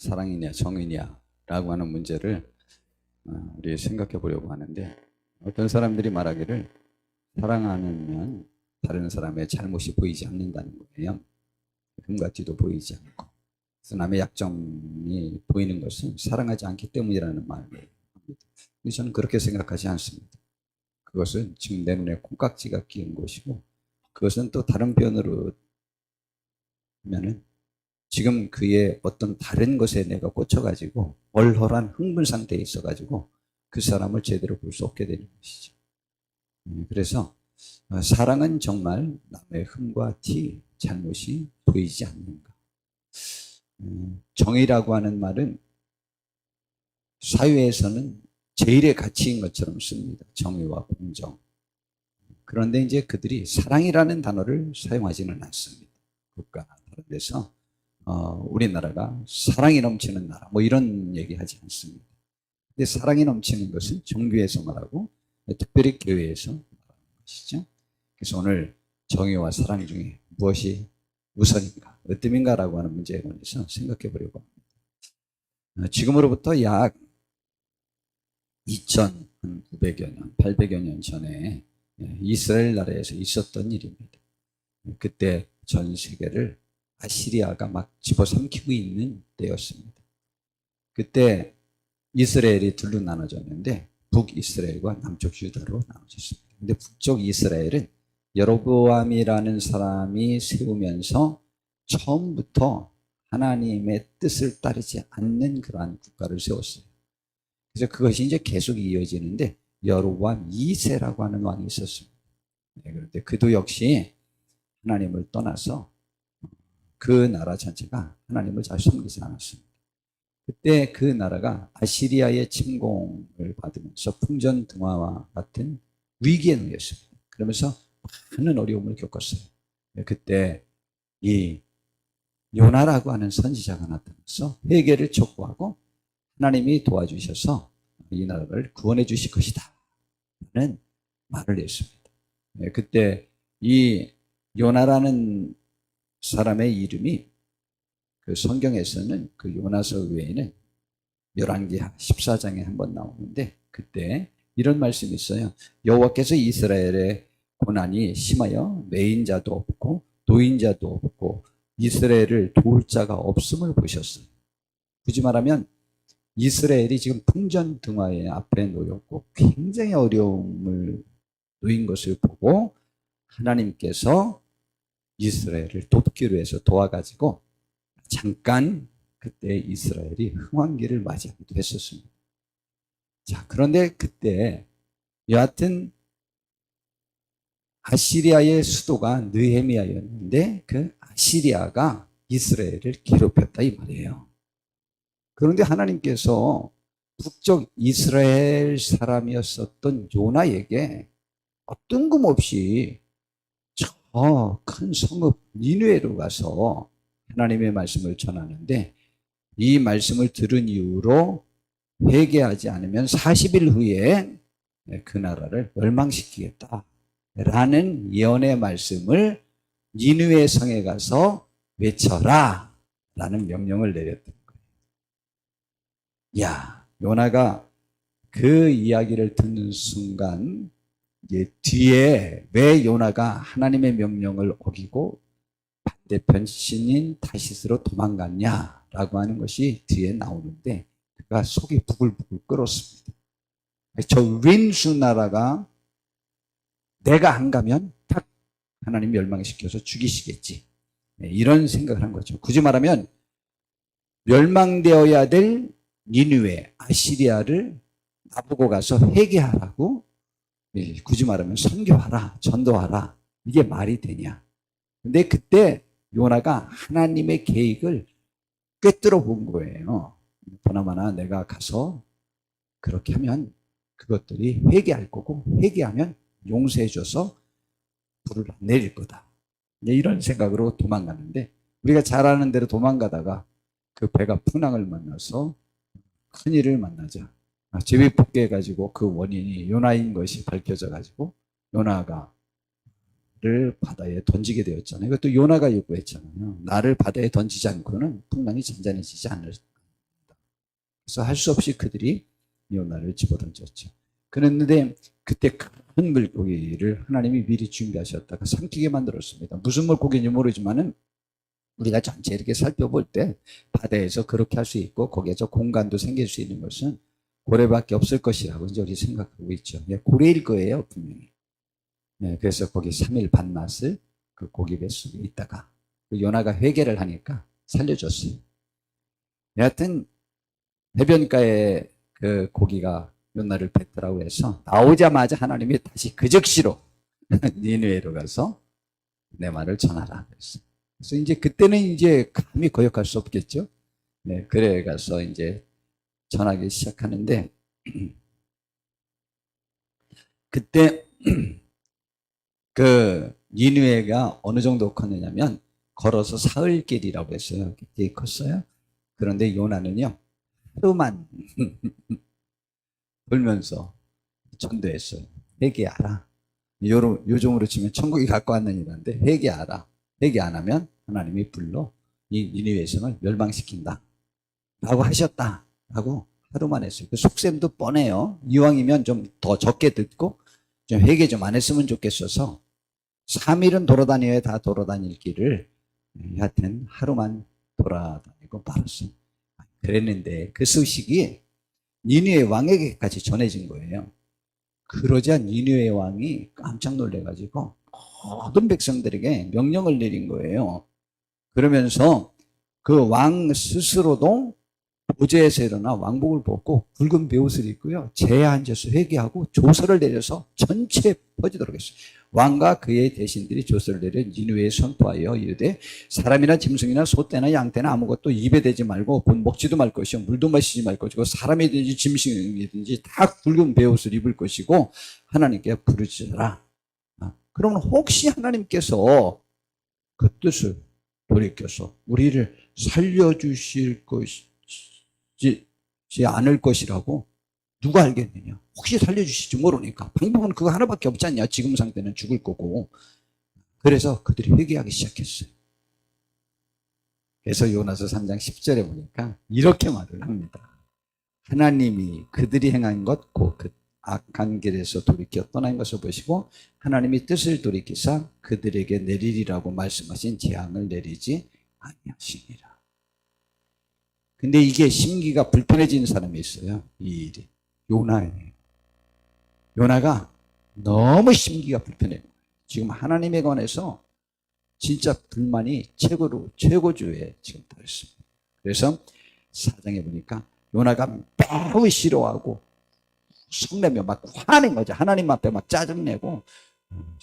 사랑이냐 정이냐 라고 하는 문제를 우리 생각해 보려고 하는데, 어떤 사람들이 말하기를 사랑하면 다른 사람의 잘못이 보이지 않는다는 거예요. 흠과 뒤도 보이지 않고. 그래서 남의 약점이 보이는 것은 사랑하지 않기 때문이라는 말을 합니다. 근데 저는 그렇게 생각하지 않습니다. 그것은 지금 내 눈에 콩깍지가 끼은 것이고, 그것은 또 다른 표현으로 하면은 지금 그의 어떤 다른 것에 내가 꽂혀가지고 얼얼한 흥분 상태에 있어가지고 그 사람을 제대로 볼 수 없게 되는 것이죠. 그래서 사랑은 정말 남의 흠과 티, 잘못이 보이지 않는가. 정의라고 하는 말은 사회에서는 제일의 가치인 것처럼 씁니다. 정의와 공정. 그런데 이제 그들이 사랑이라는 단어를 사용하지는 않습니다. 국가나 다른 데서 우리나라가 사랑이 넘치는 나라 뭐 이런 얘기하지 않습니다. 근데 사랑이 넘치는 것은 정교에서 말하고 특별히 교회에서 말하는 것이죠. 그래서 오늘 정의와 사랑 중에 무엇이 우선인가, 으뜸인가라고 하는 문제에 관해서 생각해 보려고 합니다. 지금으로부터 약 2900여 년, 800여 년 전에 이스라엘 나라에서 있었던 일입니다. 그때 전 세계를 아시리아가 막 집어삼키고 있는 때였습니다. 그때 이스라엘이 둘로 나눠졌는데 북이스라엘과 남쪽 유다로 나눠졌습니다. 근데 북쪽 이스라엘은 여로보암이라는 사람이 세우면서 처음부터 하나님의 뜻을 따르지 않는 그러한 국가를 세웠어요. 그래서 그것이 이제 계속 이어지는데 여로보암 2세라고 하는 왕이 있었습니다. 그런데 그도 역시 하나님을 떠나서 그 나라 전체가 하나님을 잘 섬기지 않았습니다. 그때 그 나라가 아시리아의 침공을 받으면서 풍전등화와 같은 위기에 놓였습니다. 그러면서 많은 어려움을 겪었어요. 그때 이 요나라고 하는 선지자가 나타나서 회개를 촉구하고 하나님이 도와주셔서 이 나라를 구원해 주실 것이다 라는 말을 했습니다. 그때 이 요나라는 사람의 이름이 그 성경에서는 그 요나서 외에는 열왕기하 14장에 한번 나오는데, 그때 이런 말씀이 있어요. 여호와께서 이스라엘의 고난이 심하여 매인자도 없고 노인자도 없고 이스라엘을 도울 자가 없음을 보셨어요. 굳이 말하면 이스라엘이 지금 풍전등화의 앞에 놓였고 굉장히 어려움을 놓인 것을 보고 하나님께서 이스라엘을 돕기로 해서 도와가지고 잠깐 그때 이스라엘이 흥왕기를 맞이하기도 했었습니다. 자, 그런데 그때 여하튼 아시리아의 수도가 느헤미야였는데 그 아시리아가 이스라엘을 괴롭혔다 이 말이에요. 그런데 하나님께서 북쪽 이스라엘 사람이었었던 요나에게 뜬금없이 저 큰 성읍 니느웨로 가서 하나님의 말씀을 전하는데, 이 말씀을 들은 이후로 회개하지 않으면 40일 후에 그 나라를 멸망시키겠다라는 예언의 말씀을 니느웨 성에 가서 외쳐라 라는 명령을 내렸던 거예요. 야, 요나가 그 이야기를 듣는 순간 뒤에 왜 요나가 하나님의 명령을 어기고 반대편 신인 다시스로 도망갔냐라고 하는 것이 뒤에 나오는데, 그가 속이 부글부글 끓었습니다. 저 왼수 나라가 내가 안 가면 딱 하나님 멸망시켜서 죽이시겠지, 이런 생각을 한 거죠. 굳이 말하면 멸망되어야 될 니느웨 아시리아를 나보고 가서 회개하라고, 굳이 말하면 선교하라, 전도하라, 이게 말이 되냐. 근데 그때 요나가 하나님의 계획을 꿰뚫어 본 거예요. 보나마나 내가 가서 그렇게 하면 그것들이 회개할 거고, 회개하면 용서해 줘서 불을 내릴 거다, 이런 생각으로 도망가는데, 우리가 잘 아는 대로 도망가다가 그 배가 풍랑을 만나서 큰일을 만나자 제비뽑기해가지고 그 원인이 요나인 것이 밝혀져가지고 요나를 바다에 던지게 되었잖아요. 이것도 요나가 요구했잖아요. 나를 바다에 던지지 않고는 풍랑이 잔잔해지지 그래서 할 수 없이 그들이 요나를 집어던졌죠. 그랬는데 그때 큰 물고기를 하나님이 미리 준비하셨다가 삼키게 만들었습니다. 무슨 물고기인지 모르지만은 우리가 전체 이렇게 살펴볼 때 바다에서 그렇게 할 수 있고 거기에서 공간도 생길 수 있는 것은 고래밖에 없을 것이라고 이제 우리 생각하고 있죠. 예, 고래일 거예요, 분명히. 네, 그래서 거기 3일 반맛을 그 고기 뱃속에 있다가 그 요나가 회개를 하니까 살려줬어요. 여하튼 해변가에 그 고기가 요나를 뱉으라고 해서 나오자마자 하나님이 다시 그 즉시로 니느웨로 가서 내 말을 전하라 그랬어요. 그래서 이제 그때는 이제 감히 거역할 수 없겠죠. 네, 그래 가서 이제 전하기 시작하는데 그때 그 니느웨가 어느 정도 컸느냐면 걸어서 사흘길이라고 했어요. 그때 컸어요. 그런데 요나는요 하루만 돌면서 전도했어요. 회개하라. 요즘으로 치면 천국이 갖고 왔는 일인데 회개하라. 회개 안 하면 하나님이 불러 이 니느웨 성을 멸망시킨다 라고 하셨다 라고 하루만 했어요. 그 속셈도 뻔해요. 이왕이면 좀 더 적게 듣고 좀 회개 좀 안 했으면 좋겠어서 3일은 돌아다녀야 다 돌아다닐 길을 하여튼 하루만 돌아다니고 말았어요. 그랬는데 그 소식이 니느웨 왕에게까지 전해진 거예요. 그러자 니느웨 왕이 깜짝 놀래가지고 모든 백성들에게 명령을 내린 거예요. 그러면서 그 왕 스스로도 보좌에서 일어나 왕복을 벗고 붉은 베옷을 입고요. 제에 앉아서 회개하고 조서를 내려서 전체에 퍼지도록 했어요. 왕과 그의 대신들이 조서를 내려 니느웨에 선포하여 이르되 사람이나 짐승이나 소떼나 양떼나 아무것도 입에 대지 말고 본 먹지도 말 것이요 물도 마시지 말 것이고 사람이든지 짐승이든지 다 붉은 베옷을 입을 것이고 하나님께 부르짖어라. 그러면 혹시 하나님께서 그 뜻을 돌이켜서 우리를 살려주실 것이지 않을 것이라고 누가 알겠느냐. 혹시 살려주실지 모르니까 방법은 그거 하나밖에 없지 않냐. 지금 상태는 죽을 거고. 그래서 그들이 회개하기 시작했어요. 그래서 요나서 3장 10절에 보니까 이렇게 말을 합니다. 하나님이 그들이 행한 것 곧 그 악한 길에서 돌이켜 떠난 것을 보시고 하나님이 뜻을 돌이키사 그들에게 내리리라고 말씀하신 재앙을 내리지 아니하시니라. 근데 이게 심기가 불편해진 사람이 있어요. 이 일이 요나예요. 요나가 너무 심기가 불편해요. 지금 하나님에 관해서 진짜 불만이 최고조에 지금 달했습니다. 그래서 사장에 보니까 요나가 매우 싫어하고 성내며 막 화낸 거죠. 하나님 앞에 막 짜증내고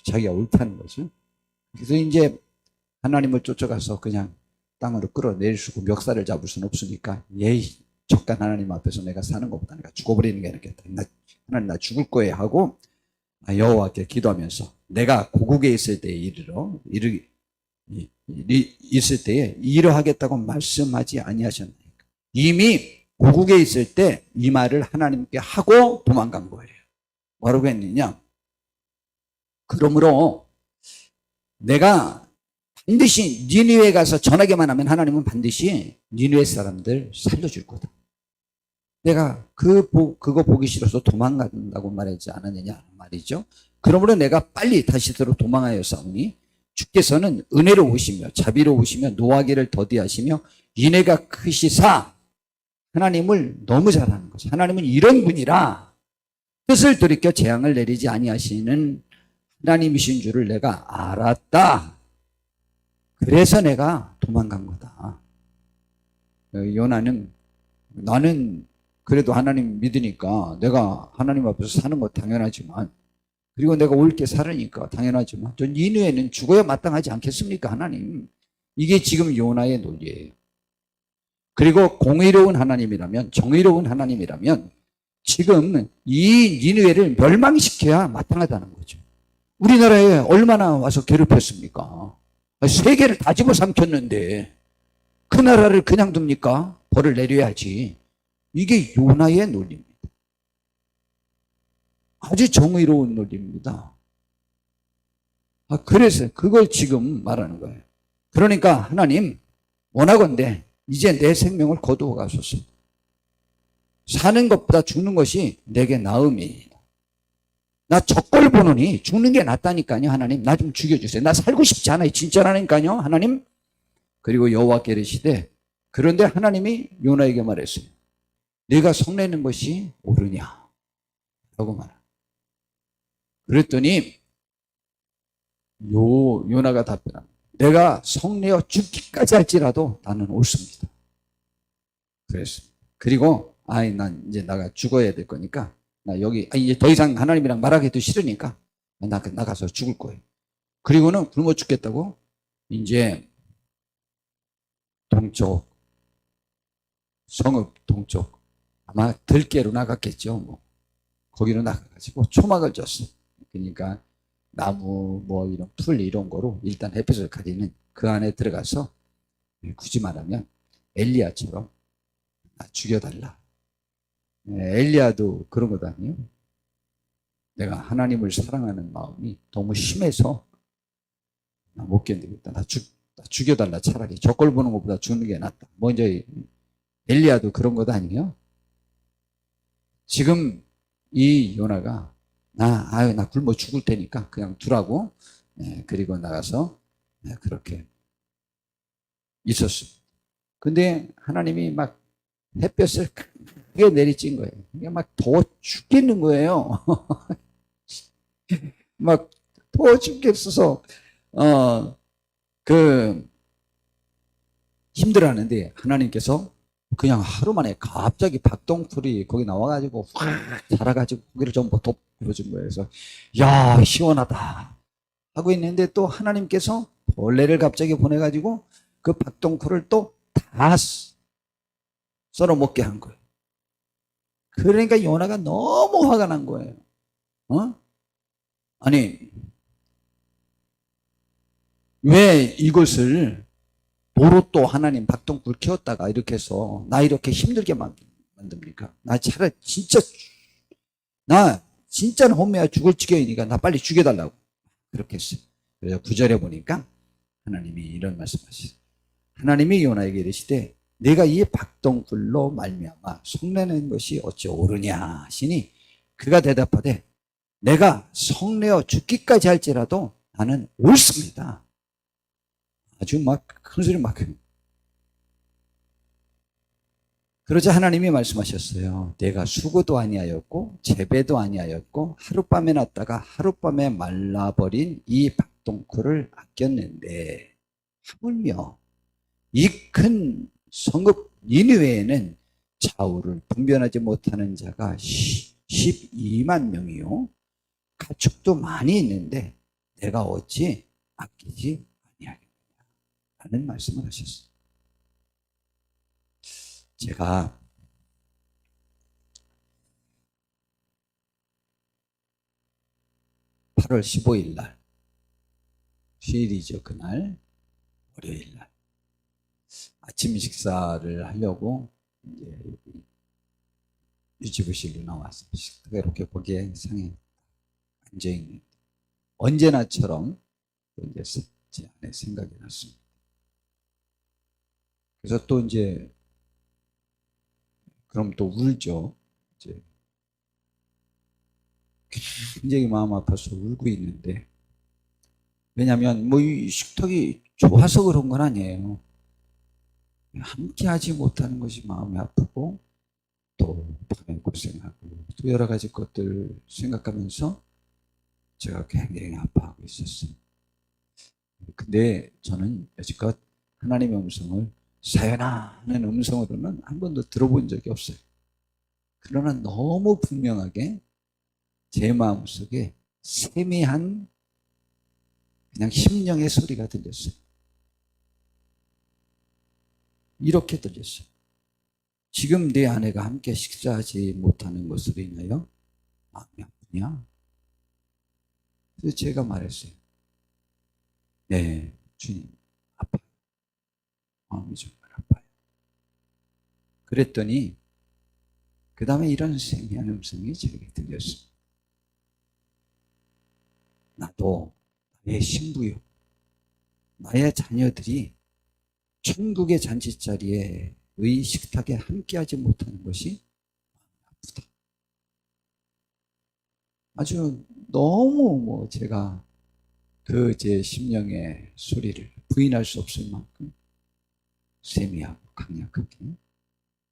자기가 옳다는 거죠. 그래서 이제 하나님을 쫓아가서 그냥 땅으로 끌어내릴 수 없고 멱살을 잡을 수는 없으니까 예의 적간 하나님 앞에서 내가 사는 것보다 내가 죽어버리는 게 낫겠다. 하나님 나 죽을 거예요 하고 여호와께 기도하면서 내가 고국에 있을 때에 있을 때에 이러하겠다고 말씀하지 아니하셨나이까. 이미 고국에 있을 때 이 말을 하나님께 하고 도망간 거예요. 뭐라고 했느냐? 그러므로 내가 반드시 니느웨에 가서 전하기만 하면 하나님은 반드시 니느웨 사람들 살려줄 거다. 내가 그거 보기 싫어서 도망간다고 말하지 않았느냐 말이죠. 그러므로 내가 빨리 다시스로 도망하여 싸우니 주께서는 은혜로우시며 자비로우시며 노하기를 더디하시며 인애가 크시사. 하나님을 너무 잘하는 거죠. 하나님은 이런 분이라 뜻을 돌이켜 재앙을 내리지 아니하시는 하나님이신 줄을 내가 알았다. 그래서 내가 도망간 거다. 요나는 나는 그래도 하나님 믿으니까 내가 하나님 앞에서 사는 거 당연하지만 그리고 내가 옳게 살으니까 당연하지만 전 니느웨는 죽어야 마땅하지 않겠습니까 하나님. 이게 지금 요나의 논리예요. 그리고 공의로운 하나님이라면 정의로운 하나님이라면 지금 이 니느웨를 멸망시켜야 마땅하다는 거죠. 우리나라에 얼마나 와서 괴롭혔습니까? 세계를 다 집어삼켰는데 그 나라를 그냥 둡니까? 벌을 내려야지. 이게 요나의 논리입니다. 아주 정의로운 논리입니다. 그래서 그걸 지금 말하는 거예요. 그러니까 하나님 원하건대 이제 내 생명을 거두어 가소서. 사는 것보다 죽는 것이 내게 나음이다. 나 적골 보느니 죽는 게 낫다니까요. 하나님, 나 좀 죽여주세요. 나 살고 싶지 않아요. 진짜라니까요. 하나님. 그리고 여호와께 이르시되, 그런데 하나님이 요나에게 말했어요. 네가 성내는 것이 옳으냐? 라고 말합니다. 그랬더니 요나가 답변합니다. 내가 성내어 죽기까지 할지라도 나는 옳습니다. 그랬습니다. 그리고 난 이제 나가 죽어야 될 거니까 나 여기 이제 더 이상 하나님이랑 말하기도 싫으니까 나가서 죽을 거예요. 그리고는 굶어 죽겠다고 이제 동쪽 성읍 동쪽 아마 들깨로 나갔겠죠. 뭐 거기로 나가가지고 초막을 줬어요. 그러니까 나무 뭐 이런 풀 이런 거로 일단 햇빛을 가리는 그 안에 들어가서 굳이 말하면 엘리야처럼 죽여달라. 엘리야도 그런 것 아니에요? 내가 하나님을 사랑하는 마음이 너무 심해서 나 못 견디겠다. 나 죽여달라. 차라리 저걸 보는 것보다 죽는 게 낫다. 먼저 엘리야도 그런 것 아니에요? 지금 이 요나가 나 굶어 죽을 테니까 그냥 두라고 그리고 나가서 그렇게 있었습니다. 근데 하나님이 막 햇볕을 크게 내리친 거예요. 이게 막 더워 죽겠는 거예요. 막 더워 죽겠어서 힘들어하는데 하나님께서 그냥 하루 만에 갑자기 박동풀이 거기 나와가지고 확 자라가지고 거기를 전부 덮어준 거예요. 그래서 야 시원하다 하고 있는데 또 하나님께서 벌레를 갑자기 보내가지고 그 박동풀을 또 다 썰어 먹게 한 거예요. 그러니까 요나가 너무 화가 난 거예요. 아니 왜 이것을 노릇도 하나님 박동풀 키웠다가 이렇게 해서 나 이렇게 힘들게 만듭니까? 나 차라리 나 진짜는 혼매야 죽을 지경이니까 나 빨리 죽여달라고 그렇게 했어요. 그래서 9절에 보니까 하나님이 이런 말씀하셨어요. 하나님이 요나에게 이르시되 내가 이 박동풀로 말미암아 성내는 것이 어찌 옳으냐 하시니 그가 대답하되 내가 성내어 죽기까지 할지라도 나는 옳습니다. 아주 막 큰 소리 막 그러자 하나님이 말씀하셨어요. 내가 수고도 아니하였고 재배도 아니하였고 하룻밤에 났다가 하룻밤에 말라버린 이 박동쿨을 아꼈는데 하물며 이 큰 성읍 니느웨에는 좌우를 분별하지 못하는 자가 12만 명이요 가축도 많이 있는데 내가 어찌 아끼지 아니하겠느냐 라는 말씀을 하셨어요. 제가 (8월 15일) 날 휴일이죠. 그날 월요일 날 아침 식사를 하려고 이제 유지부실로 나와서 식탁에 이렇게 거기에 상에 앉아 있는데 언제나처럼 이제 제 안에 생각이 났습니다. 그래서 또 이제 그럼 또 울죠. 이제 굉장히 마음 아파서 울고 있는데 왜냐하면 뭐 이 식탁이 좋아서 그런 건 아니에요. 함께 하지 못하는 것이 마음이 아프고 또 밤에 고생하고 또 여러 가지 것들 생각하면서 제가 굉장히 아파하고 있었어요. 근데 저는 여지껏 하나님의 음성을 사연아 하는 음성으로는 한 번도 들어본 적이 없어요. 그러나 너무 분명하게 제 마음속에 세미한 그냥 심령의 소리가 들렸어요. 이렇게 들렸어요. 지금 네 아내가 함께 식사하지 못하는 것으로 인하여 마음이 아프냐? 그래서 제가 말했어요. 네, 주님, 아파요. 마음이 정말 아파요. 그랬더니 그 다음에 이런 세미한 음성이 제게 들렸습니다. 나도 나의 신부요, 나의 자녀들이 천국의 잔치자리의 식탁에 함께하지 못하는 것이 아프다. 아주 너무 제가 그 제 심령의 소리를 부인할 수 없을 만큼 세미하고 강력하게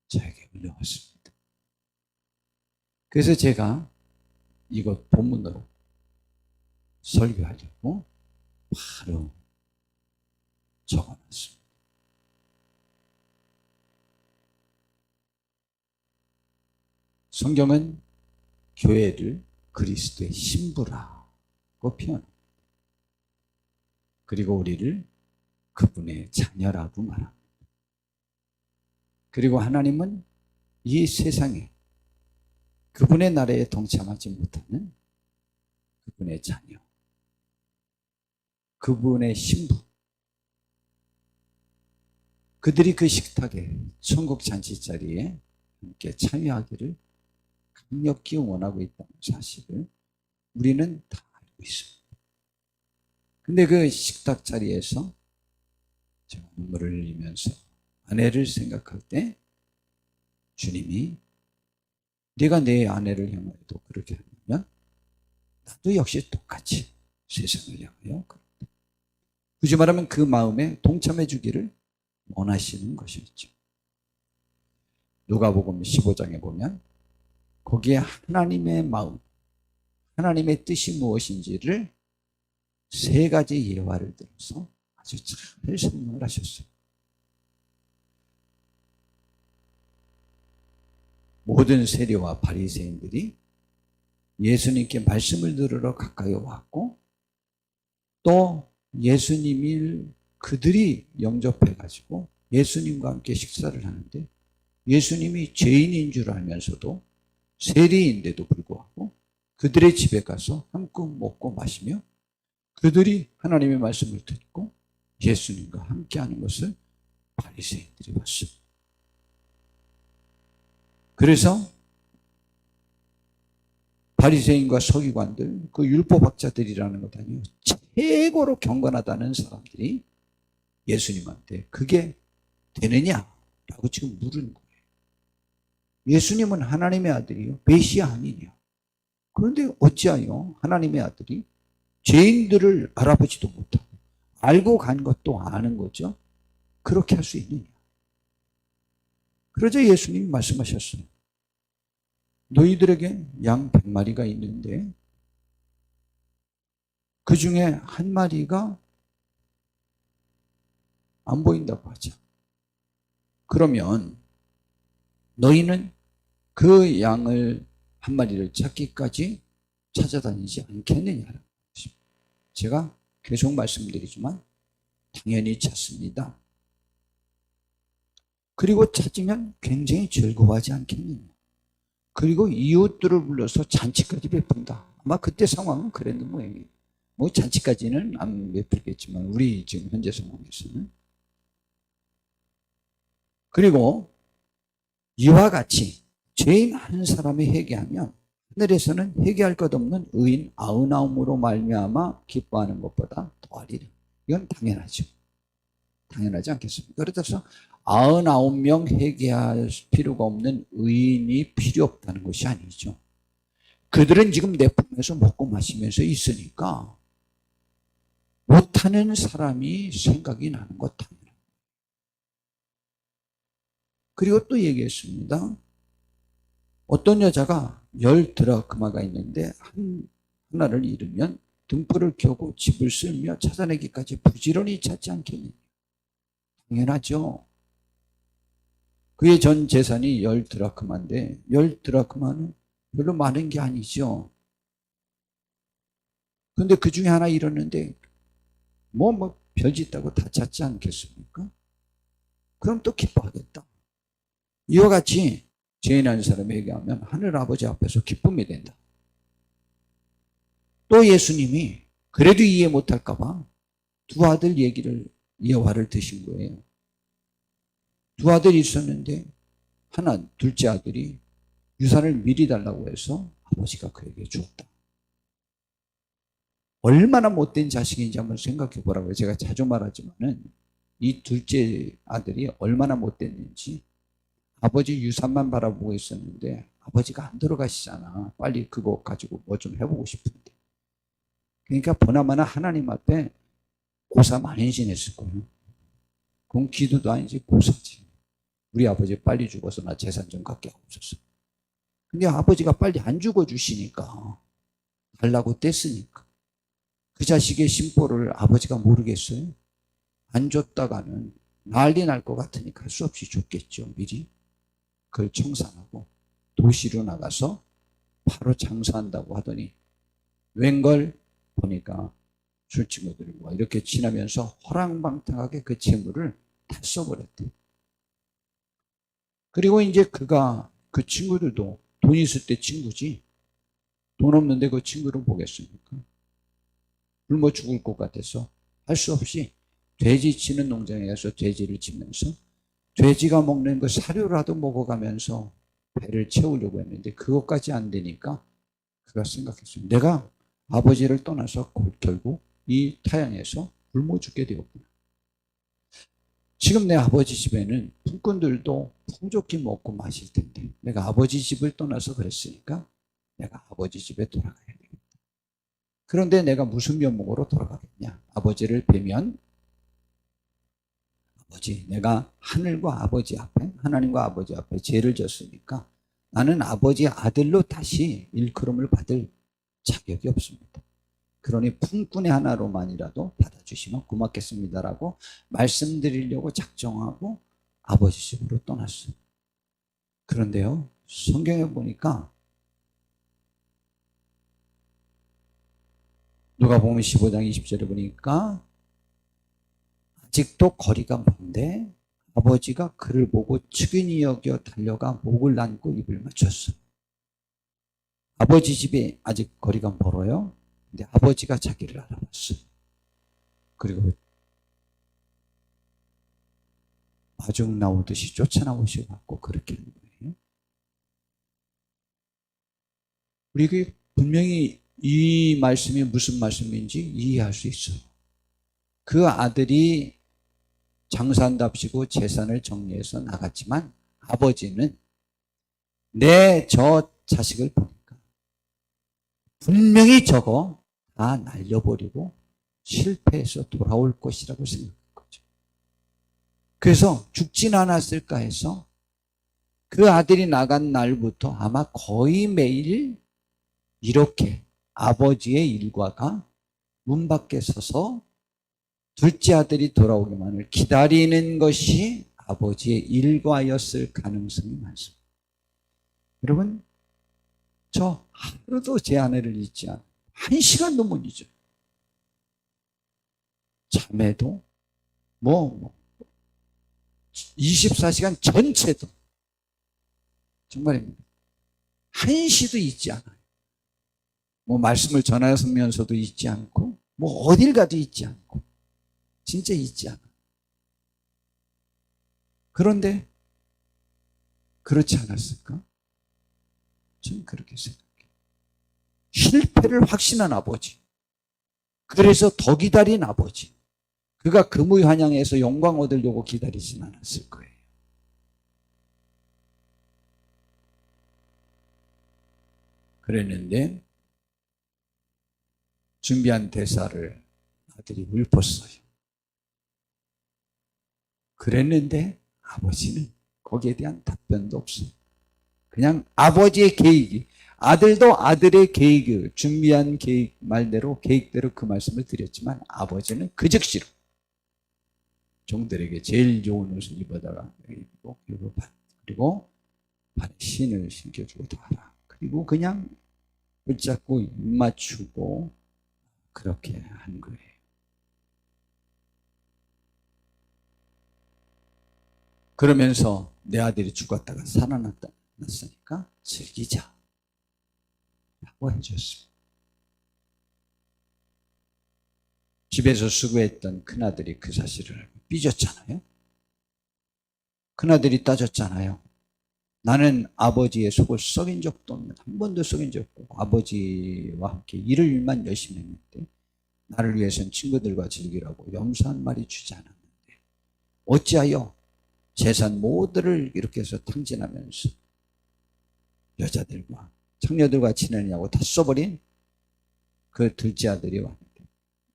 저에게 올려왔습니다. 그래서 제가 이것 본문으로 설교하려고 바로 적어놨습니다. 성경은 교회를 그리스도의 신부라고 표현합니다. 그리고 우리를 그분의 자녀라고 말합니다. 그리고 하나님은 이 세상에 그분의 나라에 동참하지 못하는 그분의 자녀, 그분의 신부, 그들이 그 식탁에 천국 잔치 자리에 함께 참여하기를 강력히 원하고 있다는 사실을 우리는 다 알고 있습니다. 근데 그 식탁 자리에서 제가 눈물을 흘리면서 아내를 생각할 때 주님이 네가 내 아내를 향하여도 그렇게 하면 나도 역시 똑같이 세상을 향하여 그런다. 굳이 말하면 그 마음에 동참해 주기를 원하시는 것이었죠. 누가복음 15장에 보면 거기에 하나님의 마음, 하나님의 뜻이 무엇인지를 세 가지 예화를 들어서 아주 잘 설명을 하셨어요. 모든 세리와 바리새인들이 예수님께 말씀을 들으러 가까이 왔고 또 예수님을 그들이 영접해가지고 예수님과 함께 식사를 하는데 예수님이 죄인인 줄 알면서도 세리인데도 불구하고 그들의 집에 가서 한껏 먹고 마시며 그들이 하나님의 말씀을 듣고 예수님과 함께하는 것을 바리새인들이 봤습니다. 그래서 바리새인과 서기관들, 그 율법학자들이라는 것 아니에요. 최고로 경건하다는 사람들이 예수님한테 그게 되느냐라고 지금 물은 거예요. 예수님은 하나님의 아들이요, 메시아 아니냐. 그런데 어찌하여 하나님의 아들이 죄인들을 알아보지도 못하고 알고 간 것도 아는 거죠. 그렇게 할 수 있느냐. 그러자 예수님이 말씀하셨어요. 너희들에게 양 100마리가 있는데 그 중에 한 마리가 안 보인다고 하자. 그러면 너희는 그 양을 한 마리를 찾기까지 찾아다니지 않겠느냐라는 것입니다. 제가 계속 말씀드리지만 당연히 찾습니다. 그리고 찾으면 굉장히 즐거워하지 않겠느냐. 그리고 이웃들을 불러서 잔치까지 베푼다. 아마 그때 상황은 그랬는 모양이에요. 뭐 잔치까지는 안 베풀겠지만 우리 지금 현재 상황에서는. 그리고 이와 같이 죄인 한 사람이 회개하면 하늘에서는 회개할 것 없는 의인 99으로 말미암아 기뻐하는 것보다 더하리라. 이건 당연하죠. 당연하지 않겠습니까? 그래서 99명 회개할 필요가 없는 의인이 필요 없다는 것이 아니죠. 그들은 지금 내 품에서 먹고 마시면서 있으니까 못하는 사람이 생각이 나는 것 당연합니다. 그리고 또 얘기했습니다. 어떤 여자가 10드라크마가 있는데 하나를 잃으면 등불을 켜고 집을 쓸며 찾아내기까지 부지런히 찾지 않겠느냐. 당연하죠. 그의 전 재산이 10드라크마인데 10드라크마는 별로 많은 게 아니죠. 그런데 그 중에 하나 잃었는데 뭐 별짓다고 다 찾지 않겠습니까? 그럼 또 기뻐하겠다. 이와 같이 죄인한 사람에게 하면 하늘 아버지 앞에서 기쁨이 된다. 또 예수님이 그래도 이해 못할까 봐 두 아들 얘기를 예화를 드신 거예요. 두 아들이 있었는데 둘째 아들이 유산을 미리 달라고 해서 아버지가 그에게 줬다. 얼마나 못된 자식인지 한번 생각해 보라고요. 제가 자주 말하지만은 이 둘째 아들이 얼마나 못됐는지 아버지 유산만 바라보고 있었는데 아버지가 안 돌아가시잖아. 빨리 그거 가지고 뭐 좀 해보고 싶은데. 그러니까 보나마나 하나님 앞에 고사 많이 지냈을 거예요. 그건 기도도 아니지 고사지. 우리 아버지 빨리 죽어서 나 재산 좀 갖게 없었어. 근데 아버지가 빨리 안 죽어주시니까 달라고 뗐으니까 그 자식의 심보를 아버지가 모르겠어요? 안 줬다가는 난리 날 것 같으니까 할 수 없이 줬겠죠. 미리 그걸 청산하고 도시로 나가서 바로 장사한다고 하더니 웬걸 보니까 술 친구들과 이렇게 지나면서 허랑방탕하게 그 재물을 다 써버렸대. 그리고 이제 그가 그 친구들도 돈 있을 때 친구지 돈 없는데 그 친구를 보겠습니까? 굶어 죽을 것 같아서 할 수 없이 돼지 치는 농장에 가서 돼지를 치면서 돼지가 먹는 그 사료라도 먹어가면서 배를 채우려고 했는데 그것까지 안 되니까 그가 생각했어요. 내가 아버지를 떠나서 결국 이 타양에서 굶어 죽게 되었구나. 지금 내 아버지 집에는 품꾼들도 풍족히 먹고 마실 텐데 내가 아버지 집을 떠나서 그랬으니까 내가 아버지 집에 돌아가야 되겠다. 그런데 내가 무슨 면목으로 돌아가겠냐. 아버지를 뵈면 아버지, 내가 하늘과 아버지 앞에 하나님과 아버지 앞에 죄를 졌으니까 나는 아버지의 아들로 다시 일컬음을 받을 자격이 없습니다. 그러니 품꾼의 하나로만이라도 받아주시면 고맙겠습니다라고 말씀드리려고 작정하고 아버지 집으로 떠났어요. 그런데요, 성경에 보니까 누가복음 15장 20절에 보니까 아직도 거리가 먼데 아버지가 그를 보고 측은히 여겨 달려가 목을 안고 입을 맞췄어요. 아버지 집에 아직 거리가 멀어요. 근데 아버지가 자기를 알아봤어요. 그리고 마중 나오듯이 쫓아나오셔갖고 그렇게 하는 거예요. 우리 분명히 이 말씀이 무슨 말씀인지 이해할 수 있어요. 그 아들이 장사한답시고 재산을 정리해서 나갔지만 아버지는 내 저 자식을 보니까 분명히 저거 다 날려버리고 실패해서 돌아올 것이라고 생각한 거죠. 그래서 죽진 않았을까 해서 그 아들이 나간 날부터 아마 거의 매일 이렇게 아버지의 일과가 문 밖에 서서 둘째 아들이 돌아오기만을 기다리는 것이 아버지의 일과였을 가능성이 많습니다. 여러분, 저 하루도 제 아내를 잊지 않아요. 1시간도 못 잊어요. 잠에도 24시간 전체도 정말입니다. 1시도 잊지 않아요. 말씀을 전하면서도 잊지 않고 어딜 가도 잊지 않고 진짜 잊지 않아요. 그런데 그렇지 않았을까? 저는 그렇게 생각해요. 실패를 확신한 아버지. 그래서 더 기다린 아버지. 그가 금의환영에서 영광 얻으려고 기다리진 않았을 거예요. 그랬는데 준비한 대사를 아들이 읊었어요. 그랬는데 아버지는 거기에 대한 답변도 없어요. 그냥 아버지의 계획이, 아들도 아들의 계획을 준비한 계획 말대로 계획대로 그 말씀을 드렸지만 아버지는 그 즉시로 종들에게 제일 좋은 옷을 입어다가 입고 그리고 발에 신을 신겨주고 다라. 그리고 그냥 붙잡고 입 맞추고 그렇게 한 거예요. 그러면서 내 아들이 죽었다가 살아났으니까 즐기자 라고 해줬습니다. 집에서 수고했던 큰아들이 그 사실을 알고 삐졌잖아요. 큰아들이 따졌잖아요. 나는 아버지의 속을 썩인 적도 없는, 한 번도 썩인 적도 없고 아버지와 함께 일만 열심히 했는데 나를 위해서는 친구들과 즐기라고 염소 한 마리 주지 않았는데 어찌하여 재산 모두를 이렇게 해서 탕진하면서 여자들과 청녀들과 지내느냐고 다 써버린 그 둘째 아들이 왔는데,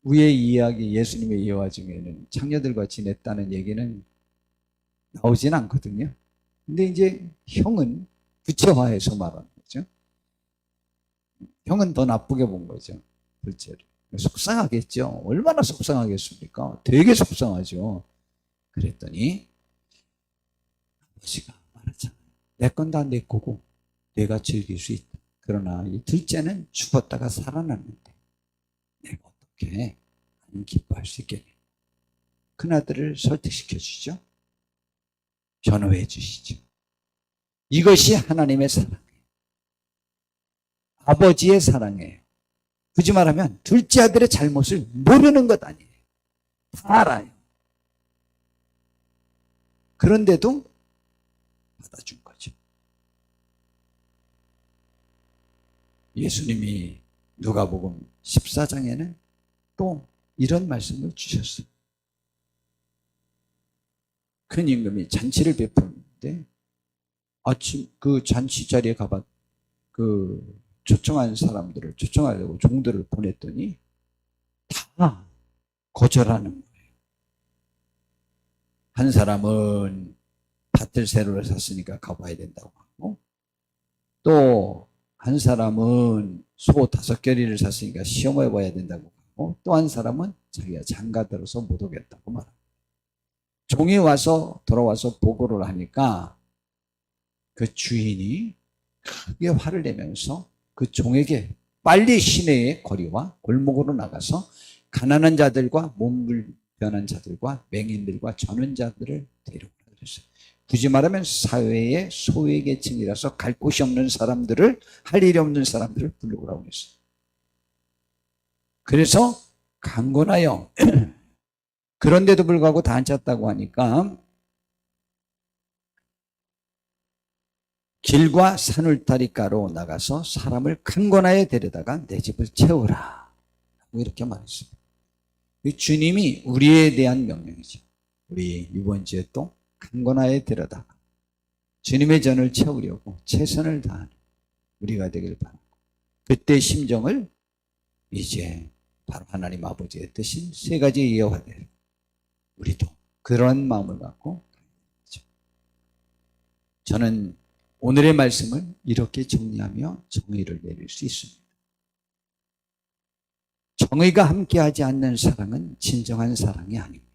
위의 이야기, 예수님의 이야기 중에는 창녀들과 지냈다는 얘기는 나오진 않거든요. 근데 이제 형은 구체화해서 말하는 거죠. 형은 더 나쁘게 본 거죠, 둘째를. 속상하겠죠. 얼마나 속상하겠습니까? 되게 속상하죠. 그랬더니 아버지가 말하잖아요. 내 건 다 내 거고 내가 즐길 수 있다. 그러나 이 둘째는 죽었다가 살아났는데 내가 어떻게 안 기뻐할 수 있겠냐. 큰아들을 설득시켜 주죠. 변호해 주시죠. 이것이 하나님의 사랑이에요. 아버지의 사랑이에요. 굳이 말하면 둘째 아들의 잘못을 모르는 것 아니에요. 다 알아요. 그런데도 받아준 거죠. 예수님이 누가복음 14장에는 또 이런 말씀을 주셨어요. 큰 임금이 잔치를 베푸는데 아침 그 잔치 자리에 가봐 그 초청한 사람들을 초청하려고 종들을 보냈더니 다 거절하는 거예요. 한 사람은 밭을 새로 샀으니까 가봐야 된다고 하고, 또 한 사람은 소 5개리를 샀으니까 시험해 봐야 된다고 하고, 또 한 사람은 자기가 장가 들어서 못 오겠다고 말합니다. 종이 와서 돌아와서 보고를 하니까 그 주인이 크게 화를 내면서 그 종에게 빨리 시내의 거리와 골목으로 나가서 가난한 자들과 몸불편한 자들과 맹인들과 전원자들을 데려오라 그랬어요. 굳이 말하면 사회의 소외계층이라서 갈 곳이 없는 사람들을, 할 일이 없는 사람들을 불러오라고 했어요. 그래서 강권하여 그런데도 불구하고 다 앉았다고 하니까 길과 산울타리가로 나가서 사람을 강권하여 데려다가 내 집을 채우라 이렇게 말했습니다. 주님이 우리에 대한 명령이죠. 우리 이번 주에 또 강권하여 데려다가 주님의 전을 채우려고 최선을 다하는 우리가 되길 바라고, 그때 심정을 이제 바로 하나님 아버지의 뜻인 세 가지 이어가되 우리도 그런 마음을 갖고, 저는 오늘의 말씀을 이렇게 정리하며 정의를 내릴 수 있습니다. 정의가 함께하지 않는 사랑은 진정한 사랑이 아닙니다.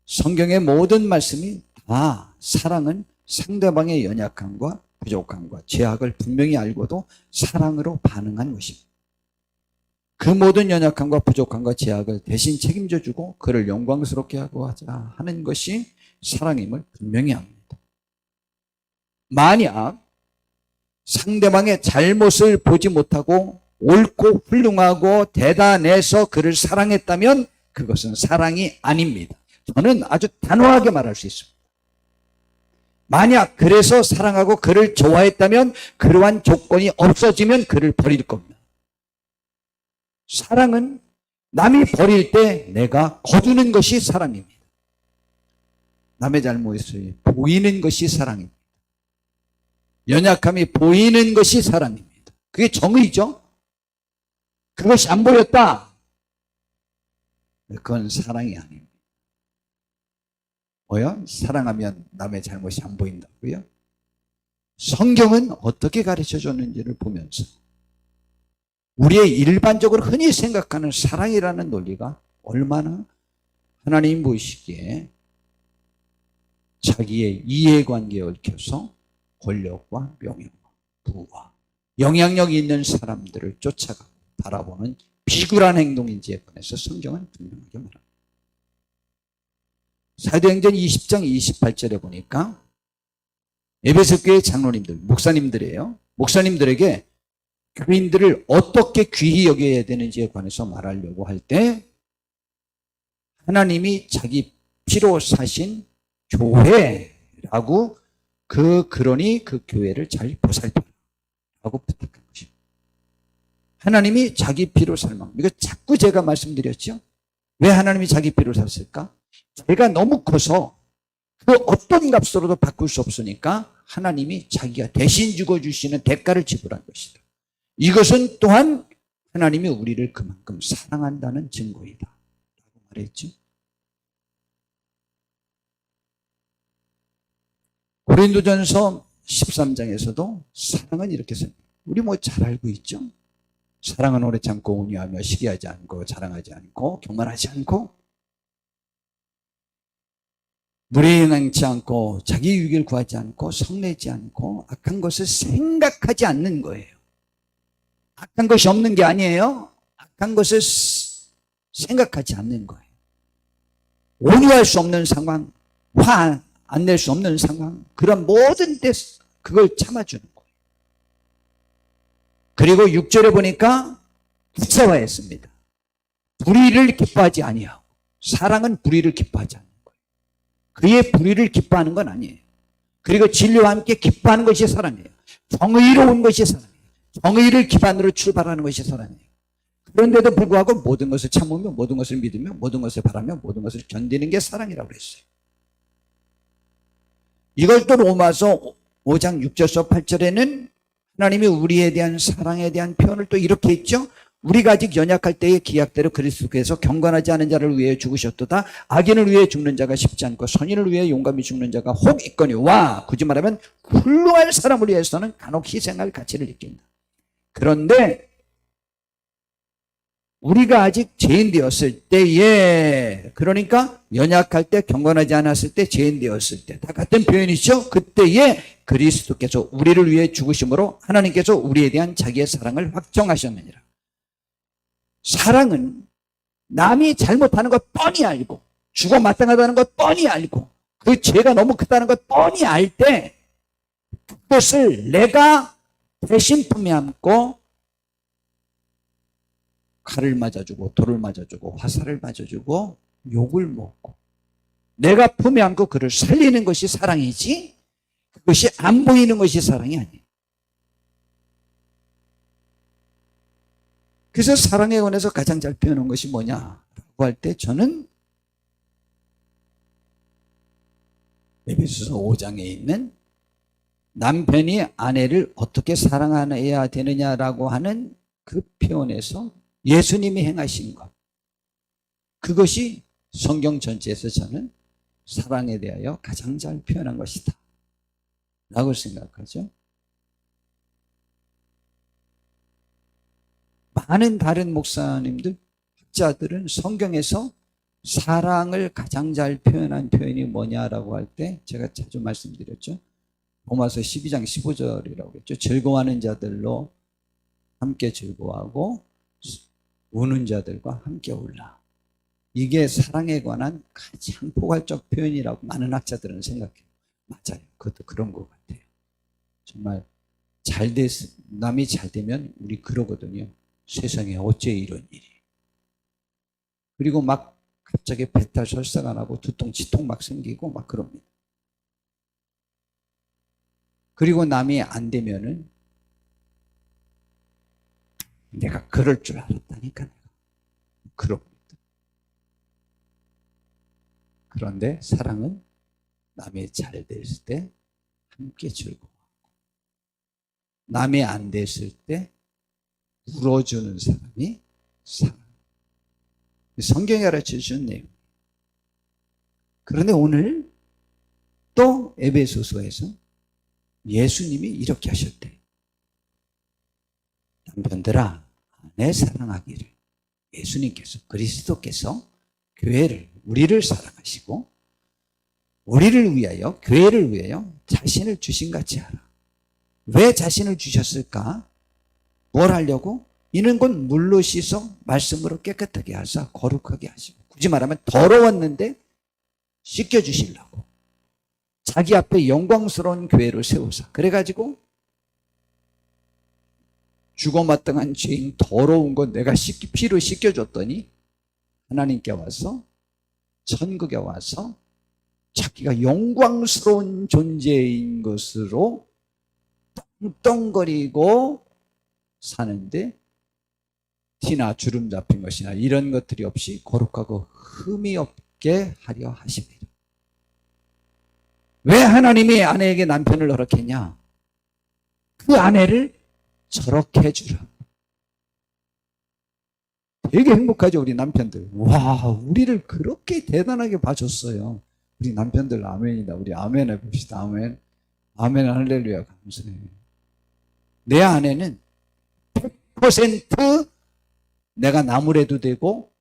성경의 모든 말씀이 다 사랑은 상대방의 연약함과 부족함과 죄악을 분명히 알고도 사랑으로 반응한 것입니다. 그 모든 연약함과 부족함과 죄악을 대신 책임져주고 그를 영광스럽게 하고 하자 하는 것이 사랑임을 분명히 합니다. 만약 상대방의 잘못을 보지 못하고 옳고 훌륭하고 대단해서 그를 사랑했다면 그것은 사랑이 아닙니다. 저는 아주 단호하게 말할 수 있습니다. 만약 그래서 사랑하고 그를 좋아했다면 그러한 조건이 없어지면 그를 버릴 겁니다. 사랑은 남이 버릴 때 내가 거두는 것이 사랑입니다. 남의 잘못을 보이는 것이 사랑입니다. 연약함이 보이는 것이 사랑입니다. 그게 정의죠. 그것이 안 보였다. 그건 사랑이 아닙니다. 뭐요? 사랑하면 남의 잘못이 안 보인다고요? 성경은 어떻게 가르쳐 줬는지를 보면서 우리의 일반적으로 흔히 생각하는 사랑이라는 논리가 얼마나 하나님 보시기에 자기의 이해관계에 얽혀서 권력과 명예와 부와 영향력이 있는 사람들을 쫓아가고 바라보는 비굴한 행동인지에 관해서 성경은 분명하게 말합니다. 사도행전 20장 28절에 보니까 에베소 교회 장로님들, 목사님들이에요. 목사님들에게 교인들을 어떻게 귀히 여겨야 되는지에 관해서 말하려고 할 때 하나님이 자기 피로 사신 교회라고 그러니 그 교회를 잘 보살펴라고 부탁한 것입니다. 하나님이 자기 피로 살망. 이거 자꾸 제가 말씀드렸죠. 왜 하나님이 자기 피로 샀을까? 죄가 너무 커서 그 어떤 값으로도 바꿀 수 없으니까 하나님이 자기가 대신 죽어주시는 대가를 지불한 것이다. 이것은 또한 하나님이 우리를 그만큼 사랑한다는 증거이다 라고 말했죠. 고린도전서 13장에서도 사랑은 이렇게 씁니다. 우리 뭐 잘 알고 있죠. 사랑은 오래 참고 온유하며 시기하지 않고 자랑하지 않고 교만하지 않고 무례행치 않고 자기 유익을 구하지 않고 성내지 않고 악한 것을 생각하지 않는 거예요. 악한 것이 없는 게 아니에요. 악한 것을 생각하지 않는 거예요. 온유할 수 없는 상황, 화 안 낼 수 없는 상황, 그런 모든 데 그걸 참아주는 거예요. 그리고 6절에 보니까 구체화했습니다. 불의를 기뻐하지 아니하고, 사랑은 불의를 기뻐하지 않는 거예요. 그의 불의를 기뻐하는 건 아니에요. 그리고 진리와 함께 기뻐하는 것이 사랑이에요. 정의로운 것이 사랑이에요. 정의를 기반으로 출발하는 것이 사랑이에요. 그런데도 불구하고 모든 것을 참으며 모든 것을 믿으며 모든 것을 바라며 모든 것을 견디는 게 사랑이라고 그랬어요. 이걸 또 로마서 5장 6절서 8절에는 하나님이 우리에 대한 사랑에 대한 표현을 또 이렇게 했죠. 우리가 아직 연약할 때의 기약대로 그리스도께서 경건하지 않은 자를 위해 죽으셨도다. 악인을 위해 죽는 자가 쉽지 않고 선인을 위해 용감히 죽는 자가 혹 있거니와, 굳이 말하면 훌륭한 사람을 위해서는 간혹 희생할 가치를 느낀다. 그런데 우리가 아직 죄인 되었을 때에, 그러니까 연약할 때, 경건하지 않았을 때, 죄인 되었을 때, 다 같은 표현이죠. 그때에 그리스도께서 우리를 위해 죽으심으로 하나님께서 우리에 대한 자기의 사랑을 확정하셨느니라. 사랑은 남이 잘못하는 것 뻔히 알고, 죽어 마땅하다는 것 뻔히 알고, 그 죄가 너무 크다는 것 뻔히 알 때, 그것을 내가 대신 품에 안고 칼을 맞아주고 돌을 맞아주고 화살을 맞아주고 욕을 먹고 내가 품에 안고 그를 살리는 것이 사랑이지, 그것이 안 보이는 것이 사랑이 아니에요. 그래서 사랑에 관해서 가장 잘 표현한 것이 뭐냐라고 할 때 저는 에베소서 5장에 있는 남편이 아내를 어떻게 사랑해야 되느냐라고 하는 그 표현에서 예수님이 행하신 것, 그것이 성경 전체에서 저는 사랑에 대하여 가장 잘 표현한 것이다 라고 생각하죠. 많은 다른 목사님들, 학자들은 성경에서 사랑을 가장 잘 표현한 표현이 뭐냐라고 할 때 제가 자주 말씀드렸죠. 로마서 12장 15절이라고 했죠. 즐거워하는 자들로 함께 즐거워하고 우는 자들과 함께 울라. 이게 사랑에 관한 가장 포괄적 표현이라고 많은 학자들은 생각해요. 맞아요. 그것도 그런 것 같아요. 정말 남이 잘 되면 우리 그러거든요. 세상에 어째 이런 일이. 그리고 막 갑자기 배탈 설사가 나고 두통, 치통 막 생기고 막 그럽니다. 그리고 남이 안 되면은 내가 그럴 줄 알았다니까. 그럽니다. 그런데 사랑은 남이 잘 됐을 때 함께 즐거워하고, 남이 안 됐을 때 울어주는 사람이 사랑. 성경이 가르쳐 주는 내용. 그런데 오늘 또 에베소서에서 예수님이 이렇게 하셨대. 남편들아, 아내 사랑하기를. 예수님께서, 그리스도께서 교회를, 우리를 사랑하시고 우리를 위하여, 교회를 위하여 자신을 주신 같이 하라. 왜 자신을 주셨을까? 뭘 하려고? 이는 곧 물로 씻어 말씀으로 깨끗하게 하사 거룩하게 하시고, 굳이 말하면 더러웠는데 씻겨주시려고 자기 앞에 영광스러운 교회를 세우사, 그래가지고 죽어마땅한 죄인 더러운 거 내가 피로 씻겨줬더니 하나님께 와서, 천국에 와서 자기가 영광스러운 존재인 것으로 떵떵거리고 사는데 티나 주름 잡힌 것이나 이런 것들이 없이 거룩하고 흠이 없게 하려 하십니다. 왜 하나님이 아내에게 남편을 허락했냐? 그 아내를 저렇게 해주라. 되게 행복하죠, 우리 남편들. 와, 우리를 그렇게 대단하게 봐줬어요. 우리 남편들 아멘이다. 우리 아멘 해봅시다. 아멘. 아멘, 할렐루야. 감사해요. 내 아내는 100% 내가 나무래도 되고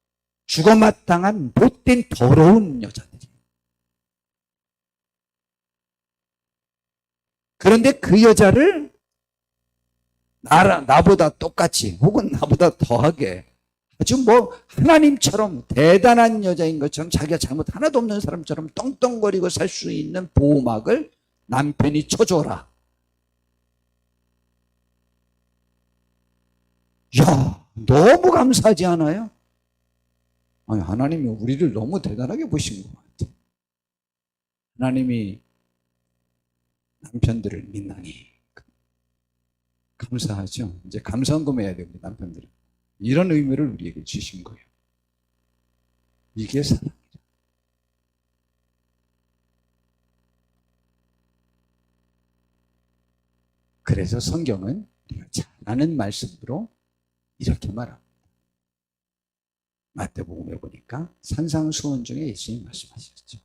죽어마땅한 못된 더러운 여자들이. 그런데 그 여자를 나보다 똑같이 혹은 나보다 더하게 아주 뭐 하나님처럼 대단한 여자인 것처럼 자기가 잘못 하나도 없는 사람처럼 떵떵거리고 살 수 있는 보호막을 남편이 쳐줘라. 야, 너무 감사하지 않아요? 아니, 하나님이 우리를 너무 대단하게 보신 것 같아요. 하나님이 남편들을 민망히 감사하죠. 이제 감사헌금해야 돼요, 우리 남편들은. 이런 의미를 우리에게 주신 거예요. 이게 사랑이다. 그래서 성경은 우리가 잘 아는 말씀으로 이렇게 말합니다. 마태복음에 보니까 산상수훈 중에 예수님이 말씀하셨죠.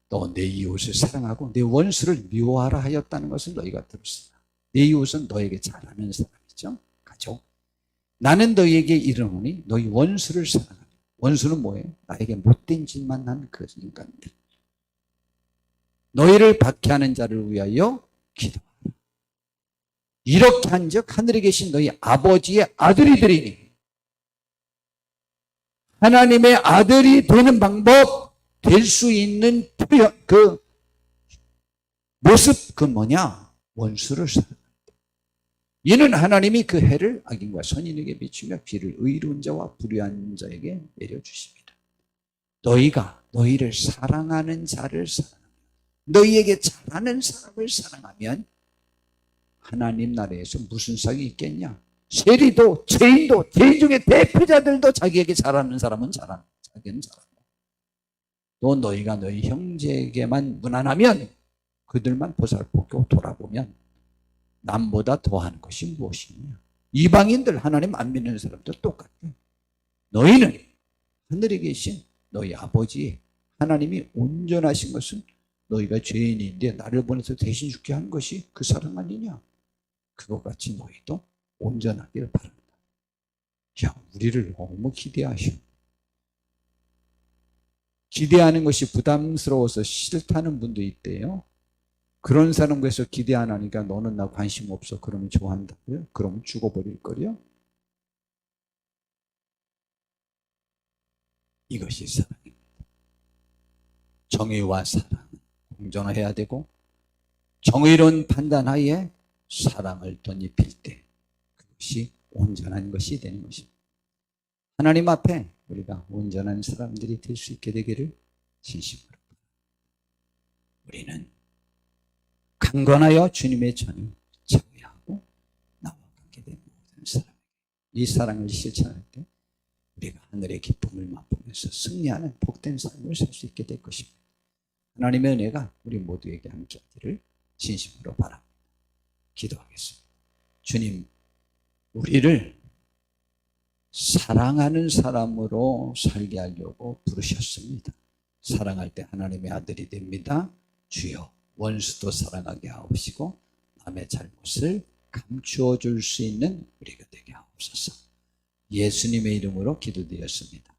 너 내 이웃을 사랑하고 내 원수를 미워하라 하였다는 것을 너희가 들었으나 내 이웃은 너에게 잘하는 사람이죠. 가족. 나는 너희에게 이르노니 너희 원수를 사랑하라. 원수는 뭐예요? 나에게 못된 짓만 한 그 인간들. 너희를 박해하는 자를 위하여 기도하라. 이렇게 한즉 하늘에 계신 너희 아버지의 아들이 되리니. 하나님의 아들이 되는 방법, 될 수 있는 표현, 그 모습, 그 뭐냐? 원수를 사랑한다. 이는 하나님이 그 해를 악인과 선인에게 비추며 비를 의로운 자와 불의한 자에게 내려주십니다. 너희가 너희를 사랑하는 자를 사랑하며 너희에게 잘하는 사람을 사랑하면 하나님 나라에서 무슨 상이 있겠냐? 세리도 죄인도 죄인 중에 대표자들도 자기에게 잘하는 사람은 잘하는, 자기는 잘하고 또 너희가 너희 형제에게만 무난하면 그들만 보살펴보고 돌아보면 남보다 더하는 것이 무엇이냐? 이방인들 하나님 안 믿는 사람도 똑같아. 너희는 하늘에 계신 너희 아버지 하나님이 온전하신 것은 너희가 죄인인데 나를 보내서 대신 죽게 한 것이 그 사랑 아니냐? 그것 같이 너희도 온전하기를 바란다. 야, 우리를 너무 기대하셔. 기대하는 것이 부담스러워서 싫다는 분도 있대요. 그런 사람께서 기대 안 하니까 너는 나 관심 없어. 그러면 좋아한다고요? 그러면 죽어버릴 거요? 이것이 사랑입니다. 정의와 사랑은 공존해야 되고 정의로운 판단하에 사랑을 덧입힐 때 그것이 온전한 것이 되는 것입니다. 하나님 앞에 우리가 온전한 사람들이 될 수 있게 되기를 진심으로. 우리는 강건하여 주님의 전을 자위하고 나와 관계된 모든 사람에게 이 사랑을 실천할 때 우리가 하늘의 기쁨을 맛보면서 승리하는 복된 삶을 살 수 있게 될 것입니다. 하나님의 은혜가 우리 모두에게 함께하기를 진심으로 바랍니다. 기도하겠습니다. 주님, 우리를 사랑하는 사람으로 살게 하려고 부르셨습니다. 사랑할 때 하나님의 아들이 됩니다. 주여, 원수도 사랑하게 하옵시고 남의 잘못을 감추어 줄 수 있는 우리가 되게 하옵소서. 예수님의 이름으로 기도드렸습니다.